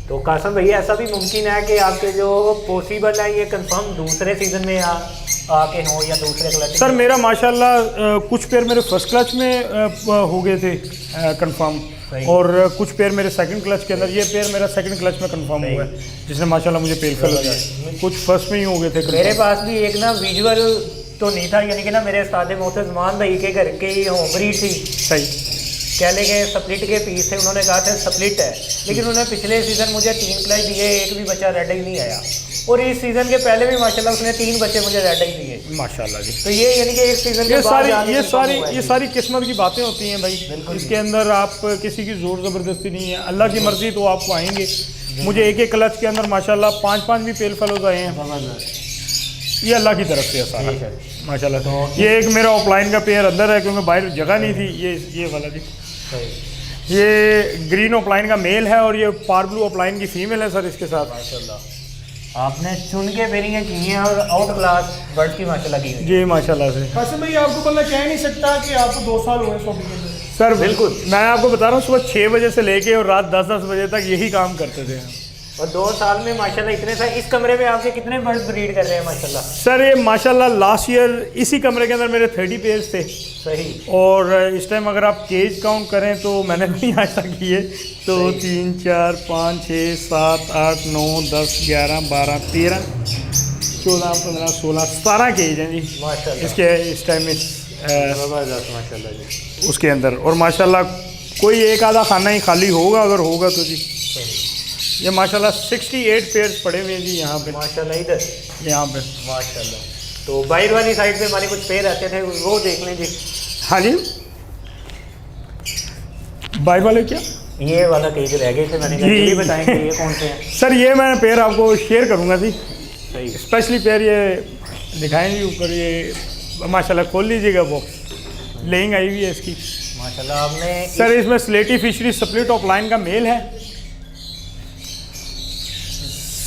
तो कासम भैया ऐसा भी मुमकिन है कि आपके जो पॉसिबल है ये कंफर्म दूसरे सीजन में आके हो या दूसरे क्लच सर मेरा माशाल्लाह कुछ पेयर मेरे फर्स्ट क्लच में हो गए थे कंफर्म, सही। और कुछ पेयर मेरे सेकंड क्लच के अंदर। ये पेयर मेरा सेकंड क्लच में कंफर्म हुआ है, जिसने माशाल्लाह मुझे पेल फेलो दिया। कुछ फर्स्ट में ही हो गए थे मेरे confirm। पास भी एक ना विजुअल तो नहीं था, यानी कि ना मेरे उस्ताद मोहतरमान भाई के घर के ही होम ब्रीड थी, सही। कह लेंगे स्प्लिट के पीस थे, उन्होंने कहा था स्प्लिट है, लेकिन उन्होंने पिछले सीज़न मुझे 3 क्लच दिए, एक भी बच्चा रेड ही नहीं आया। और इस सीज़न के पहले भी माशाल्लाह उसने 3 बच्चे मुझे रेड ही दिए। माशाल्लाह जी। तो ये यानी कि एक सीज़न के ये बाद सारी जाके ये confirm सारी हुआ है ये जी। सारी किस्मत की बातें होती हैं भाई। बिल्कुल इसके अंदर आप किसी की जोर ज़बरदस्ती नहीं है, अल्लाह की मर्ज़ी तो आपको आएंगे। मुझे एक एक क्लच के अंदर माशाल्लाह 5-5 भी पेल फेलोज आए हैं, ज़बरदस्त। ये अल्लाह की तरफ से है सारा ठीक है। माशाल्लाह। तो ये एक मेरा ऑफलाइन का पेयर अंदर है क्योंकि बाहर जगह नहीं थी। ये वाला जी, सही ये ग्रीन ऑफलाइन का मेल है और ये पार ब्लू ऑफलाइन की फीमेल है सर इसके साथ। माशाल्लाह आपने चुन के पेयरिंग की हैं और आउट क्लास बर्ड्स की माशाल्लाह की हुई है। जी माशाल्लाह से कासिम भाई आपको बंदा कह नहीं सकता कि आपको 2 साल हुए शॉपिंग के अंदर। सर बिल्कुल। मैं आपको बता रहा हूँ सुबह 6 बजे से लेके और रात 10-10 बजे तक यही काम करते थे हम। और 2 साल में माशाल्लाह इतने सारे, इस कमरे में आपके कितने बर्ड्स ब्रीड कर रहे हैं माशाल्लाह? सर ये माशाल्लाह लास्ट ईयर इसी कमरे के अंदर मेरे 30 पेयर्स थे। सही। और इस टाइम अगर आप केज काउंट करें तो मैंने भी आज तक किए तो 3 4 5 6 7 8 9 10 11 12 13 14 15 16 17 केज हैं जी माशाल्लाह। इसके इस टाइम में ज़बरदस्त माशाल्लाह जी। उसके अंदर। और माशाल्लाह कोई एक आधा खाना ही खाली होगा, अगर होगा तो जी। सही। ये माशाल्लाह 68 पेयर्स पड़े हुए हैं जी यहाँ पे, माशाल्लाह इधर यहाँ पे। माशाल्लाह। तो बाहर वाली साइड पे हमारे कुछ पेड़ रहते थे, वो देख लें जी। हाँ जी, बाई वाले क्या? ये वाला केज रह गए थे, मैंने कहा जी। ये भी बताएंगे ये कौन से हैं? सर ये मैं पेयर आपको शेयर करूँगा जी, सही। स्पेशली पेयर ये दिखाएंगे ऊपर। ये माशाल्लाह खोल लीजिएगा बॉक्स, लेइंग आई हुई है इसकी माशाल्लाह। आपने सर इसमें slaty fishery split off line का मेल है,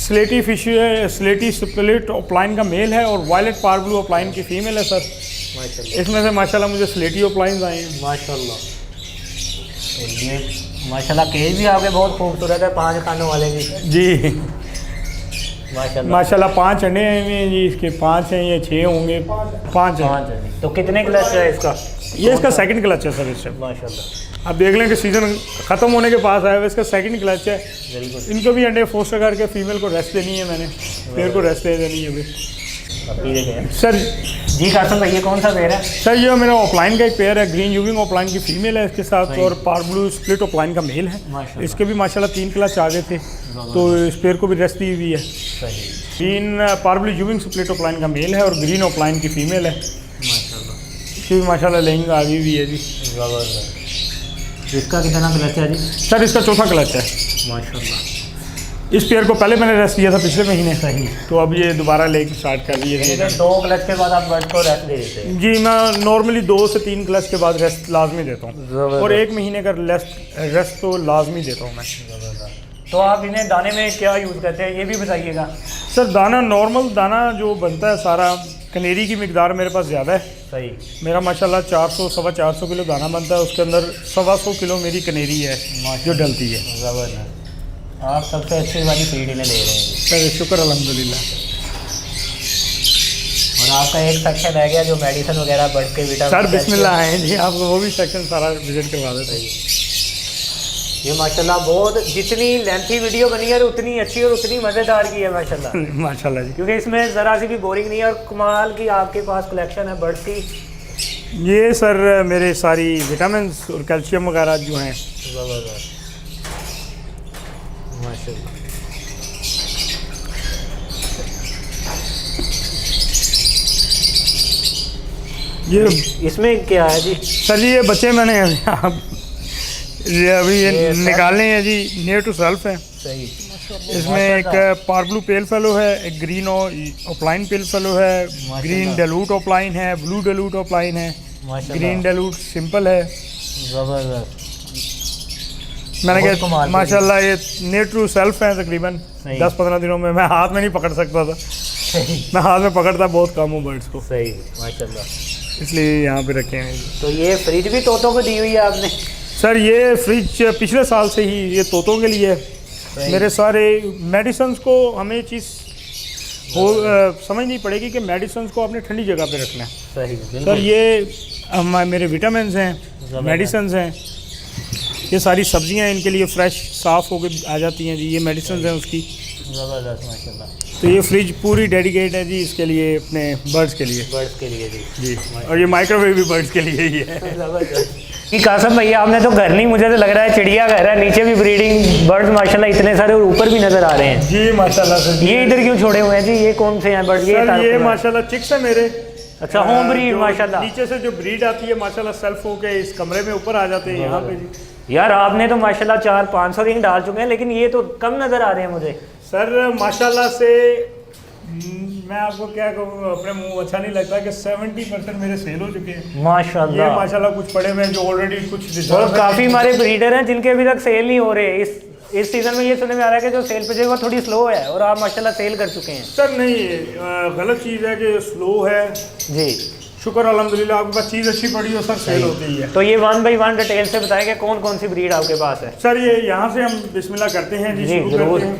स्लेटी स्प्लिट ऑफ लाइन का मेल है, और वायलेट पार ब्लू ऑफ लाइन की फीमेल है सर। माशाल्लाह इसमें से माशाल्लाह मुझे स्लेटी ऑफ लाइन आए हैं। माशाल्लाह। तो ये माशाल्लाह केज भी आपके बहुत खूबसूरत है, 5 खानों वाले भी जी माशाल्लाह। माशाल्लाह 5 अंडे हैं इनमें जी, इसके 5 हैं, ये 6 होंगे, 5 हैं। 5 है। तो कितने क्लच है इसका? ये इसका सेकंड क्लच है सर इस टाइम। माशाल्लाह। आप देख लें कि सीज़न ख़त्म होने के पास आया हुआ, इसका सेकंड क्लच है। Very good. इनको भी अंडे फोस्टर करके फीमेल को रेस्ट देनी है मैंने, पेयर को रेस्ट दे देनी है अभी सर। जी कासम भाई, ये कौन सा पेयर है? सर ये मेरा ऑफलाइन का एक पेयर है, ग्रीन यूविंग ऑफलाइन की फीमेल है इसके साथ, और पार ब्लू स्प्लिट ऑफलाइन का मेल है। माशाल्लाह। इसके भी माशाल्लाह 3 क्लच आ गए थे, तो इस पेयर को भी रेस्ट दी हुई है। सही। ग्रीन पार ब्लू यूविंग स्प्लिट ऑफलाइन का मेल है और ग्रीन ऑफलाइन की फीमेल है। माशाल्लाह। इसकी भी माशाल्लाह लेंग आ गई हुई है जी। ज़बरदस्त। इसका कितना क्लच है जी? सर इसका चौथा क्लच है। माशाल्लाह। इस पेयर को पहले मैंने रेस्ट दिया था पिछले महीने, सही। तो अब ये दोबारा लेके स्टार्ट कर दिए यानी थे। कि 2 क्लच के बाद आप बर्ड को रेस्ट दे देते हैं? जी मैं नॉर्मली 2 से 3 क्लच के बाद रेस्ट लाजमी देता हूँ, ज़बरदस्त। और 1 महीने का रेस्ट तो लाजमी देता हूँ मैं। तो आप इन्हें दाने में क्या यूज़ करते हैं, ये भी बताइएगा। सर दाना नॉर्मल दाना जो बनता है सारा, कनेरी की मिकदार मेरे पास ज़्यादा है। सही। मेरा माशाल्लाह 400 सवा 400 किलो दाना बनता है, उसके अंदर 125 किलो मेरी कनेरी है जो डलती है। ज़बरदस्त। आप सबसे अच्छी वाली फीड इन्हें ले रहे हैं सर शुक्र अल्हम्दुलिल्लाह। और आपका एक सेक्शन रह गया जो मेडिसिन वगैरह बढ़ के विटामिन। सर बिस्मिल्लाह है जी, आपको वो भी सेक्शन सारा विजिट करवा देते हैं। ये माशाल्लाह बहुत, जितनी लेंथी वीडियो बनी है उतनी अच्छी और उतनी मज़ेदार की है माशाल्लाह। माशाल्लाह जी, क्योंकि इसमें ज़रा सी भी बोरिंग नहीं है, और कमाल की आपके पास कलेक्शन है बर्ड्स की। ये सर मेरे सारी विटामिन और कैल्शियम वगैरह जो हैं। ज़बरदस्त माशाल्लाह। ये इसमें क्या है जी? सर जी ये बच्चे मैंने अभी ये निकालने हैं जी, नियर टू सेल्फ है। सही। इसमें एक पार ब्लू पेल फेलो है, एक ग्रीन ऑफलाइन पेल फेलो है, ग्रीन डेलूट ऑफलाइन है, ब्लू डेलूट ऑफलाइन है, ग्रीन डेलूट सिंपल है। ज़बरदस्त। मैंने बहुत कहा कमाल माशाल्लाह ये नियर टू सेल्फ है तकरीबन सही। 10-15 दिनों में। मैं हाथ में नहीं पकड़ सकता था, सही। मैं हाथ में पकड़ता बहुत कम हूँ बर्ड्स को, सही माशाल्लाह। इसलिए यहाँ पे रखे हैं। तो ये फ्रिज भी तोतों को दी हुई है आपने? सर ये फ्रिज पिछले साल से ही ये तोतों के लिए है। मेरे सारे मेडिसन्स को हमें चीज़ हो समझ नहीं पड़ेगी कि मेडिसन्स को आपने ठंडी जगह पे रखना है। सही। सर ये मेरे विटामिन्स हैं, मेडिसन्स हैं, ये सारी सब्जियां इनके लिए फ्रेश साफ़ होकर आ जाती हैं जी, ये मेडिसन्स हैं उसकी। ज़बरदस्त माशाल्लाह। तो ये फ्रिज पूरी डेडिकेट है जी इसके लिए, अपने बर्ड्स के लिए बर्ड्स के लिए जी, और ये माइक्रोवेव भी बर्ड्स के लिए ही है। ज़बरदस्त। कासम भैया आपने तो घर नहीं, मुझे तो लग रहा है चिड़िया घर है, नीचे भी ब्रीडिंग बर्ड्स माशाल्लाह इतने सारे, और ऊपर भी नज़र आ रहे हैं जी माशाल्लाह सर। ये इधर क्यों छोड़े हुए हैं जी, ये कौन से हैं बर्ड? ये माशाल्लाह चिक्स है मेरे। अच्छा, होम ब्रीड माशाल्लाह। नीचे से जो ब्रीड आती है माशाल्लाह सेल्फ होके इस कमरे में ऊपर आ जाते हैं यहाँ पे जी। यार आपने तो माशाल्लाह 400-500 रिंग डाल चुके हैं, लेकिन ये तो कम नज़र आ रहे हैं मुझे। सर माशाल्लाह से मैं आपको क्या कहूँ, अपने मुंह अच्छा नहीं लगता कि 70% मेरे सेल हो चुके हैं माशाल्लाह। ये माशाल्लाह कुछ पड़े हुए हैं जो ऑलरेडी कुछ और काफ़ी हमारे ब्रीडर हैं जिनके अभी तक सेल नहीं हो रहे। इस सीज़न में ये सुनने में आ रहा है कि जो सेल पे जो वो थोड़ी स्लो है, और आप माशाल्लाह सेल कर चुके हैं। सर नहीं, गलत चीज़ है कि स्लो है जी। शुक्र अल्हम्दुलिल्लाह, आपके पास चीज़ अच्छी पड़ी हो सर, सेल होती ही है। तो ये 1 बाई 1 डिटेल से बताएं कि कौन कौन सी ब्रीड आपके पास है? सर ये यहाँ से हम बिस्मिल्लाह करते हैं जी, जी, शुरू ज़रूर। करते हैं।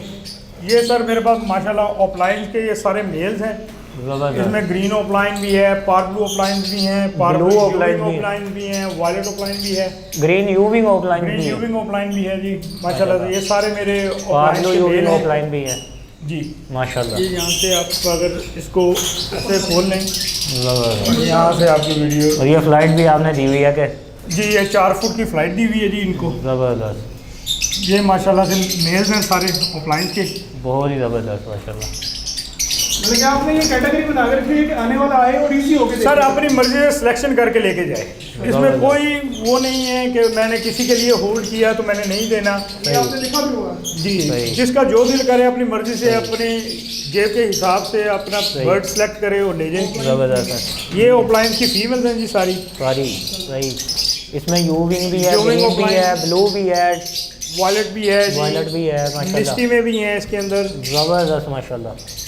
ये सर मेरे पास माशाल्लाह ऑफलाइन के ये सारे मेल्स हैं। ज़बरदस्त। इसमें ग्रीन ऑफलाइन भी है, पार ब्लू ऑफलाइन भी हैं, पार Blue ब्लू offline भी है। ऑफलाइन भी हैं, वायलेट ऑफलाइन भी है, ग्रीन यूविंग ऑफलाइन ग्रीन भी है, यूविंग ऑफलाइन भी है जी माशाल्लाह से। ये सारे मेरे ऑफलाइन पार्लो के यूविंग मेल हैं ऑफलाइन भी है जी। माशाल्लाह। ये यहाँ से आप अगर इसको ऐसे खोल लें, ज़बरदस्त। यहाँ से आपकी वीडियो और ये फ्लाइट भी आपने दी हुई है कि? जी, ये 4 फुट की फ्लाइट दी हुई है जी इनको। ज़बरदस्त, ये माशाल्लाह से मेल्स हैं सारे ऑफलाइन के। बहुत ही ज़बरदस्त माशाल्लाह। मतलब कि आपने ये कैटेगरी बना कर रखी है कि आने वाला आए और इजी होके सर देखे। अपनी मर्जी से सिलेक्शन करके लेके जाए, इसमें कोई वो नहीं है कि मैंने किसी के लिए होल्ड किया तो मैंने नहीं देना ये आपने लिखा भी हुआ है। जी। सही। जिसका जो दिल करे अपनी मर्जी से अपनी जेब के हिसाब से अपना बर्ड सेलेक्ट करे और ले जाए। ज़बरदस्त है ये ऑफलाइन की फीमेल्स हैं जी सारी। सारी सही। इसमें यूविंग भी है, Ewing ग्रीन भी offline। है, ब्लू भी है, वॉलेट भी है जी, वायलेट भी है माशाल्लाह। मिस्टी में भी हैं इसके अंदर। ज़बरदस्त माशाल्लाह।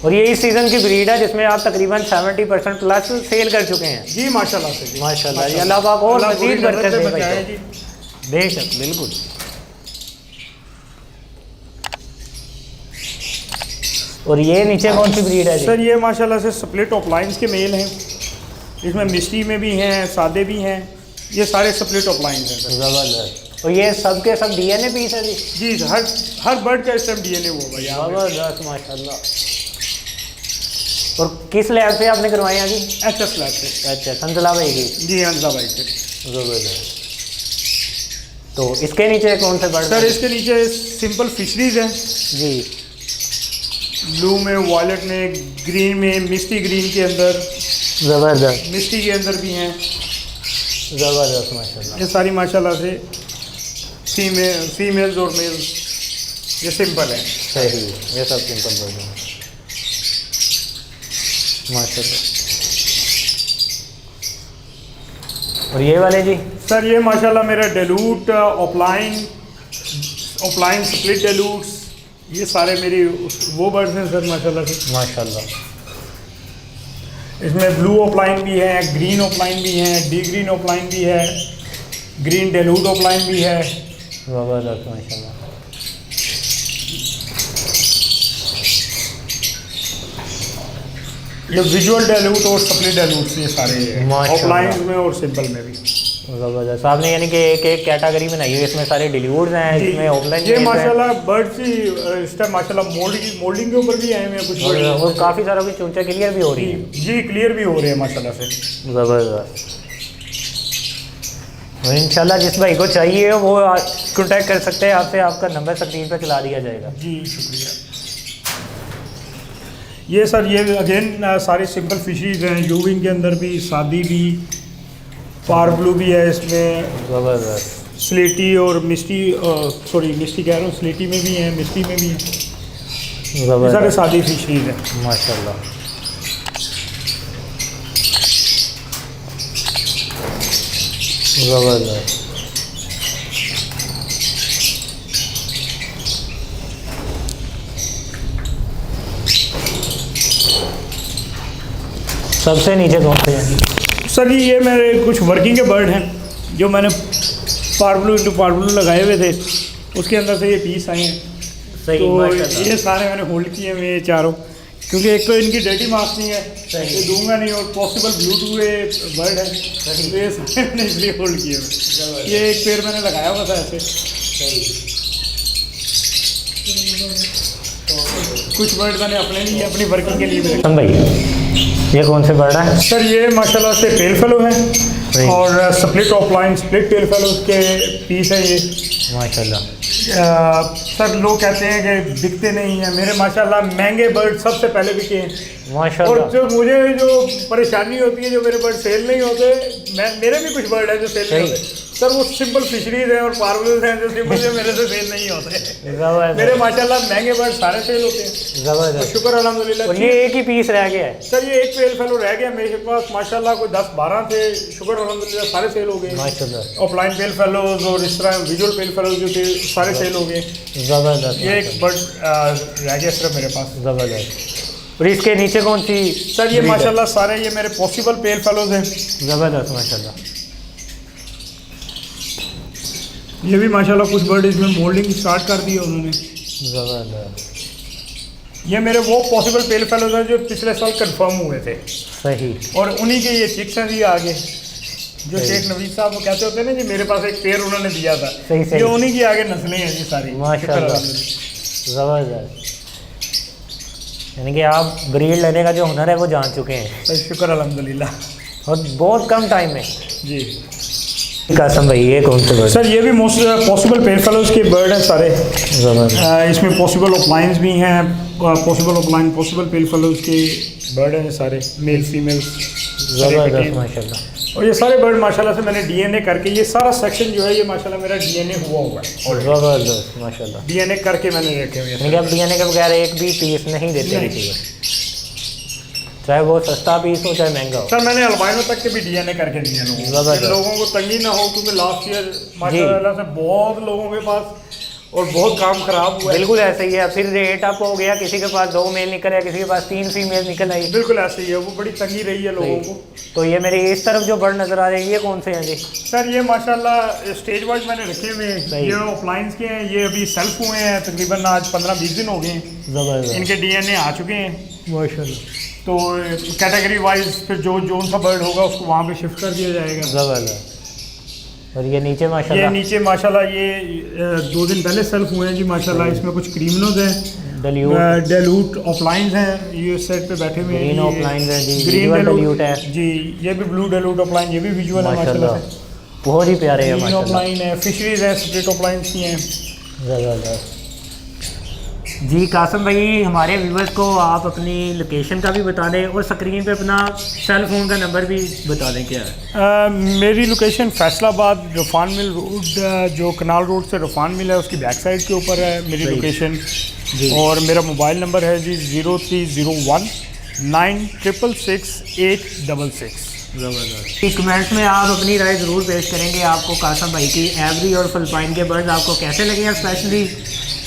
और ये इस सीज़न की ब्रीड है जिसमें आप तकरीबन 70% प्लस सेल कर चुके हैं जी माशाल्लाह से जी। माशाल्लाह। ये अल्लाह पाक और अल्लाह मज़ीद पूरी बरकत नज़र दे से बचाए भाई। जी। बेशक बिल्कुल। और ये नीचे कौन सी ब्रीड है जी? सर ये माशाल्लाह से स्प्लिट ऑफलाइंस के मेल हैं। इसमें मिस्टी में भी हैं, सादे भी हैं, ये सारे स्प्लिट ऑफलाइंस हैं सर। ज़बरदस्त। और ये सब के सब डीएनए पीस है जी? जी हर बर्ड का इस टाइम डीएनए हुआ भाई यहाँ पे। ज़बरदस्त माशाल्लाह। और किस लैब से आपने करवाई है जी? एचएस लैब से। अच्छा, संतला भाई की। जी हंसा भाई से। ज़बरदस्त। तो इसके नीचे कौन से बर्ड सर हैं? इसके नीचे सिंपल फिशरीज हैं, जी ब्लू में, वॉयलेट में, ग्रीन में, मिस्टी ग्रीन के अंदर, ज़बरदस्त मिस्टी के अंदर भी हैं। ज़बरदस्त माशाल्लाह। ये सारी माशाल्लाह से फीमेल्स और मेल्स ये सिंपल है। सही, ये सब सिंपल बर्ड हैं माशाल्लाह। और ये वाले जी? सर ये माशाल्लाह मेरा डेलूट ऑफलाइन स्प्लिट डेलूट्स, ये सारे मेरी वो बर्ड्स हैं सर माशाल्लाह से। माशाल्लाह। इसमें ब्लू ऑफलाइन भी है, ग्रीन ऑफलाइन भी है, डी ग्रीन ऑफलाइन भी है, ग्रीन डेलूट ऑफलाइन भी है। ज़बरदस्त माशाल्लाह। ये विजुअल डेलूट और स्प्लिट डेलूट्स ये सारे माशाल्लाह। ऑफलाइन में और सिंपल में भी। ज़बरदस्त। आपने यानी कि एक एक कैटेगरी बनाई है, इसमें सारे डिलीवर्स हैं, इसमें ऑफलाइन ये माशाल्लाह बर्ड्स ही इस टाइम माशाल्लाह मोल्डिंग के ऊपर भी आए हुए हैं कुछ birds। और काफ़ी सारा भी चूंचे क्लियर भी हो रही है। जी क्लियर भी हो रहे हैं माशाल्लाह से। ज़बरदस्त। और इंशाल्लाह जिस भाई को चाहिए वो कांटेक्ट कर सकते हैं आपसे, आपका नंबर स्क्रीन पे चला दिया जाएगा। जी शुक्रिया। ये सर ये अगेन सारी सिंपल फिशरीज हैं, यूविंग के अंदर भी, सादी भी, पार ब्लू भी है इसमें, ज़बरदस्त। स्लेटी और मिस्टी मिस्टी कह रहा हूँ, स्लेटी में भी है, मिस्टी में भी है, ये सारे ज़बरदस्त सादी फिशरीज हैं। माशाल्लाह। ज़बरदस्त। सबसे नीचे कौन से हैं? सर जी ये मेरे कुछ वर्किंग के बर्ड हैं जो मैंने पार्बलू इंटू पार्बलू लगाए हुए थे, उसके अंदर से ये पीस आए हैं। सही तो माशाल्लाह। ये सारे मैंने होल्ड किए हुए हैं चारों, क्योंकि एक तो इनकी डेटी मार्क्स नहीं है, सही। ये दूंगा नहीं, और पॉसिबल ब्लूटूथ बर्ड है, तो ये सारे मैंने इसलिए होल्ड किए हुए। ये एक पेड़ मैंने लगाया हुआ था ऐसे, कुछ बर्ड मैंने अपने लिए अपनी वर्किंग के लिए भी रखे। हम भाई ये कौन से बर्ड है? सर ये माशाल्लाह से टेल फेलो है सही। और split offline split tail fellow के पीस है ये। माशाल्लाह। सर लोग कहते हैं कि बिकते नहीं हैं, मेरे माशाल्लाह महंगे बर्ड सबसे पहले बिके हैं। और माशाल्लाह। जो मुझे जो परेशानी होती है, जो मेरे बर्ड सेल नहीं होते, मेरे भी कुछ बर्ड हैं जो सेल नहीं सही। होते सर, वो सिंपल फिशरीज हैं और पार्वल्स हैं जो सिंपल जो मेरे से सेल नहीं होते। ज़बरदस्त। मेरे माशाल्लाह महंगे बर्ड सारे सेल होते हैं, ज़बरदस्त। शुक्र अल्हम्दुलिल्लाह। और ये एक ही पीस रह गया है। सर ये एक पेल फेलो रह गया मेरे पास माशाल्लाह, कोई 10-12 थे, शुक्र अल्हम्दुलिल्लाह सारे सेल हो गए। माशाल्लाह। ऑफलाइन पेल फेलोज और इस तरह विजुअल पेल फेलोज जो थे सारे सेल हो गए। ज़बरदस्त। ये एक बर्ड रह गया सिर्फ मेरे पास। ज़बरदस्त। और इसके नीचे कौन सी? सर ये माशाल्लाह सारे ये मेरे पॉसिबल पेल फेलोज हैं। ज़बरदस्त माशाल्लाह। ये भी माशाल्लाह कुछ बर्ड इसमें मोल्डिंग स्टार्ट कर दी है उन्होंने। ज़बरदस्त, ये मेरे वो पॉसिबल पेल फेलोज हैं जो पिछले साल कंफर्म हुए थे, सही। और उन्हीं के ये चिक्स हैं जी आगे, जो शेख नवीद साहब वो कहते होते हैं ना जी, मेरे पास एक पेड़ उन्होंने दिया था, सही सही। ये उन्हीं की आगे नस्लें हैं जी सारी माशाल्लाह, ज़बरदस्त। यानी कि आप ब्रीड लेने का जो हुनर है वो जान चुके हैं। सही, शुक्र अल्हम्दुलिल्लाह। और बहुत कम टाइम में। जी कासम भाई ये कौन से बर्ड? सर ये भी मोस्ट पॉसिबल पेल फेलोज के बर्ड हैं सारे। ज़बरदस्त, इसमें पॉसिबल ऑफलाइंस भी हैं, पॉसिबल ऑफलाइन पॉसिबल पेल फेलोज के बर्ड हैं सारे, मेल फीमेल। ज़बरदस्त माशाल्लाह। और ये सारे बर्ड माशाल्लाह से मैंने डीएनए करके, ये सारा सेक्शन जो है ये माशाल्लाह मेरा डीएनए हुआ हुआ है, ज़बरदस्त माशाल्लाह। डीएनए करके मैंने रखे हुए हैं। यानी कि आप डीएनए के बगैर एक भी पीस नहीं देते नहीं। किसी को, चाहे वो सस्ता पीस हो चाहे महंगा हो। सर मैंने अल्बाइनो तक के भी डीएनए करके दिए लोगों को, ज़बरदस्त। कि लोगों को तंगी ना हो, क्योंकि लास्ट ईयर माशाल्लाह से बहुत लोगों के पास और बहुत काम खराब हुआ है। बिल्कुल ऐसे ही है, फिर रेट अप हो गया, किसी के पास 2 मेल निकल आया, किसी के पास 3 फीमेल निकल आई। बिल्कुल ऐसे ही है, वो बड़ी तंगी रही है लोगों को। तो ये मेरे इस तरफ जो बर्ड नज़र आ रहे हैं ये कौन से हैं जी? सर ये माशाल्लाह स्टेज वाइज मैंने रखे हुए हैं, सही। ये ऑफलाइंस के हैं, ये अभी सेल्फ हुए हैं, तकरीबन आज 15-20 दिन हो गए हैं, ज़बरदस्त इनके डीएनए आ चुके हैं। माशाल्लाह, तो कैटेगरी वाइज फिर जो सा बर्ड होगा उसको वहाँ पे शिफ्ट कर दिया जाएगा। ज़बरदस्त। और ये नीचे ये माशाल्लाह नीचे माशाल्लाह ये 2 दिन पहले सेल्फ हुए हैं जी माशाल्लाह, इसमें कुछ क्रीमनोज हैं, डल्यूट, डेलूट ऑफलाइंस हैं, ये सेट पे बैठे हुए हैं। ग्रीन ये ऑफलाइन है जी, ग्रीन विजुअल डेलूट डल्यूट है जी, ये भी ब्लू डेलूट ऑफलाइन, ये भी विजुअल है माशाल्लाह, माशाल्लाह से। बहुत ही प्यारे हैं ग्रीन माशाल्लाह। ऑफलाइन है, फिशरीज है, स्प्लिट ऑफलाइंस की हैं। ज़बरदस्त जी। कासम भाई हमारे व्यूवर्स को आप अपनी लोकेशन का भी बता दें और स्क्रीन पे अपना सेल फ़ोन का नंबर भी बता दें क्या है। मेरी लोकेशन फैसलाबाद रफ़ान मिल रोड, जो कनाल रोड से रफ़ान मिल है उसकी बैक साइड के ऊपर है मेरी सही। लोकेशन जी। और मेरा मोबाइल नंबर है जी 0301 966 866। ज़बरदस्त। कमेंट्स में आप अपनी राय ज़रूर पेश करेंगे, आपको कासम भाई की एवरी और फिलिपाइन के बर्ड्स आपको कैसे लगे स्पेशली,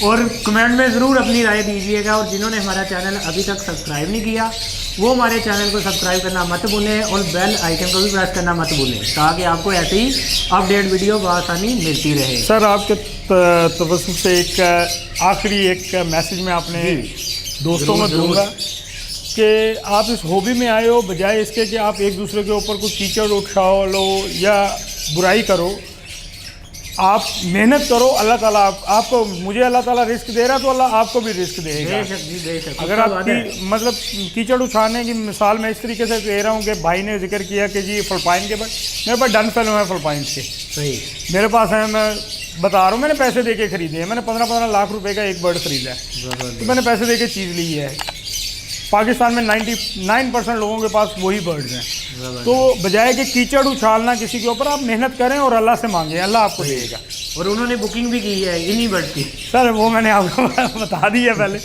और कमेंट में ज़रूर अपनी राय दीजिएगा। और जिन्होंने हमारा चैनल अभी तक सब्सक्राइब नहीं किया वो हमारे चैनल को सब्सक्राइब करना मत भूलें और बेल आइकन को भी प्रेस करना मत भूलें, ताकि आपको ऐसे ही अपडेट वीडियो बआसानी मिलती रहे। सर आपके तवज्जुह से एक आखिरी एक मैसेज मैं अपने दोस्तों में ज़रूर। दूंगा कि आप इस हॉबी में आए हो, बजाय इसके कि आप एक दूसरे के ऊपर कुछ कीचड़ उठाओ लो या बुराई करो, आप मेहनत करो। अल्लाह ताला आपको, मुझे अल्लाह ताला रिस्क दे रहा है तो अल्लाह आपको भी रिस्क देगा। बेशक जी, बेशक। अगर आपकी मतलब कीचड़ उठाने की मिसाल मैं इस तरीके से दे रहा हूँ कि भाई ने जिक्र किया कि जी फिलिपाइन के बर्ड, मेरे पास डन फेलो है फिलिपाइन के, सही, मेरे पास है, मैं बता रहा हूँ, मैंने पैसे दे के खरीदे हैं, मैंने 15-15 लाख रुपए का एक बर्ड खरीदा है, ज़बरदस्त। तो मैंने पैसे दे के चीज़ ली है। पाकिस्तान में 99% लोगों के पास वही बर्ड्स हैं। तो बजाय कि कीचड़ उछालना किसी के ऊपर, आप मेहनत करें और अल्लाह से मांगें, अल्लाह आपको देगा। और उन्होंने बुकिंग भी की है इन्हीं बर्ड की। सर वो मैंने आपको बता दी है पहले।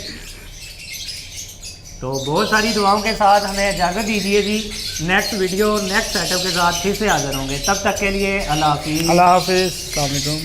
तो बहुत सारी दुआओं के साथ हमें इजाज़त दीजिए जी, नेक्स्ट वीडियो नेक्स्ट सेटअप के साथ फिर से हाजिर होंगे, तब तक के लिए अल्लाह हाफिज़। अल्लाह हाफिज़, अस्सलाम वालेकुम।